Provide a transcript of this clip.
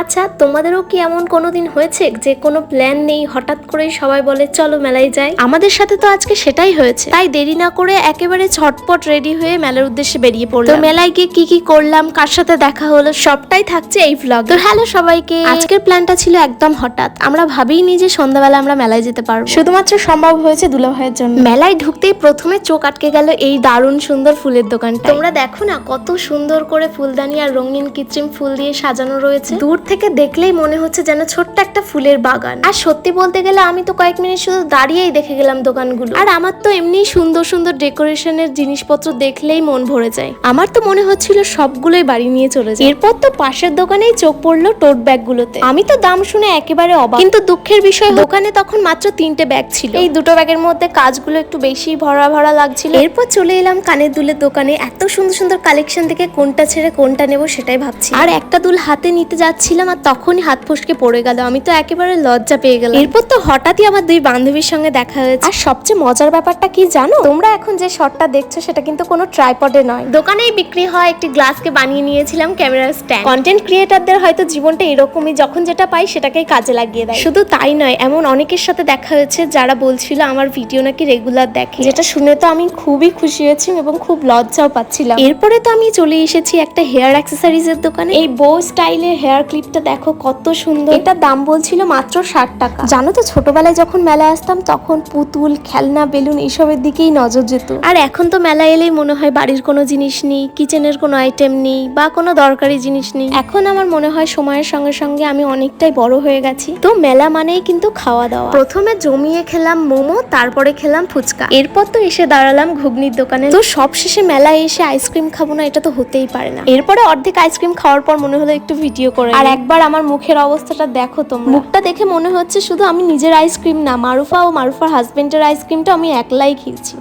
আচ্ছা, তোমাদেরও কি এমন কোনোদিন হয়েছে যে কোনো প্ল্যান নেই, হঠাৎ করেই সবাই বলে চলো মেলায় যাই? আমাদের সাথে তো আজকে সেটাই হয়েছে। তাই দেরি না করে একেবারে ঝটপট রেডি হয়ে মেলার উদ্দেশ্যে বেরিয়ে পড়লাম। তো মেলায় গিয়ে কি কি করলাম, কার সাথে দেখা হলো, সবটাই থাকছে এই ভ্লগ। তো হ্যালো সবাইকে। আজকের প্ল্যানটা ছিল একদম হঠাৎ। আমরা ভাবিনি যে সন্ধ্যাবেলা আমরা মেলায় যেতে পারবো, শুধুমাত্র সম্ভব হয়েছে দুলাভাইয়ের জন্য। মেলায় ঢুকতেই প্রথমে চোখ আটকে গেল এই দারুণ সুন্দর ফুলের দোকানটা। তোমরা দেখো না কত সুন্দর করে ফুলদানি আর রঙিন কৃত্রিম ফুল দিয়ে সাজানো রয়েছে। দূর থেকে দেখলেই মনে হচ্ছে যেন ছোট্ট একটা ফুলের বাগান। আর সত্যি বলতে গেলে আমি তো কয়েক মিনিট শুধু দাঁড়িয়েই দেখে গেলাম দোকানগুলো। আর আমার তো এমনি সুন্দর সুন্দর ডেকোরেশনের জিনিসপত্র দেখলেই মন ভরে যায়। আমার তো মনে হচ্ছিল সবগুলোই বাড়ি নিয়ে চলে যায়। এরপর তো পাশের দোকানেই চোখ পড়লো টোট ব্যাগ গুলোতে। আমি তো দাম শুনে একেবারে অবাক। কিন্তু দুঃখের বিষয়, দোকানে তখন মাত্র 3টে ব্যাগ ছিল। এই দুটো ব্যাগের মধ্যে কাজগুলো একটু বেশি ভরা ভরা লাগছিল। এরপর চলে এলাম কানের দুলের দোকানে। এত সুন্দর সুন্দর কালেকশন থেকে কোনটা ছেড়ে কোনটা নেব সেটাই ভাবছি। আর একটা দুল হাতে নিতে যাচ্ছিলাম আর তখনই হাত ফসকে পড়ে গেল। আমি তো একেবারে লজ্জা পেয়ে গেলাম। এরপর তো হঠাৎই আমার দুই বান্ধবীর সঙ্গে দেখা হয়েছে। আর সবচেয়ে মজার ব্যাপারটা কি জানো? তোমরা এখন যে শটটা দেখছো সেটা কিন্তু কোনো ট্রাইপডে নয়, দোকানেই বিক্রি হয় একটি গ্লাসকে বানিয়ে নিয়েছিলাম ক্যামেরার স্ট্যান্ড। কন্টেন্ট ক্রিয়েটরদের হয়তো জীবনটা এরকমই, যখন যেটা পাই সেটাকেই কাজে লাগিয়ে দেয়। শুধু তাই নয়, এমন অনেকের সাথে দেখা হয়েছে যারা বলছিল আমার ভিডিও নাকি রেগুলার দেখে, যেটা শুনে তো আমি খুবই খুশি হয়েছি এবং খুব লজ্জাও পাচ্ছিলাম। এরপরে তো আমি চলে এসেছি একটা হেয়ার অ্যাক্সেসরিজ এর দোকানে। এই বো স্টাইলের হেয়ার ক্লিপটা দেখো কত সুন্দর। এটার দাম বলছিল মাত্র 60 টাকা। জানো তো ছোটবেলায় যখন মেলায় আসতাম তখন পুতুল, খেলনা, বেলুন এইসবের দিকেই নজর যেত। আর এখন তো মেলা এলেই মনে হয় বাড়ির কোনো জিনিস নেই, কিচেনের কোনো আইটেম নেই বা কোনো দরকারি জিনিস নেই। এখন আমার মনে হয় সময়ের সঙ্গে সঙ্গে আমি অনেকটাই বড় হয়ে গেছি। তো মেলা মানেই কিন্তু খাওয়া দাওয়া। প্রথমে জমিয়ে খেলাম মোমো, তারপরে খেলাম ফুচকা। এরপর তো এসে দাঁড়ালাম ঘুগনির দোকানে। তো সবশেষে মেলায় এসে আইসক্রিম খাবো না, এটা তো হতেই পারে না। এরপরে অর্ধেক আইসক্রিম খাওয়ার পর মনে হলো একটু ভিডিও করে। আর একবার আমার মুখের অবস্থাটা দেখো তোমরা। মুখটা দেখে মনে হচ্ছে শুধু আমি নিজের আইসক্রিম না, মারুফা ও মারুফার হাজবেন্ডের আইসক্রিমটা আমি একলাই খেয়েছি।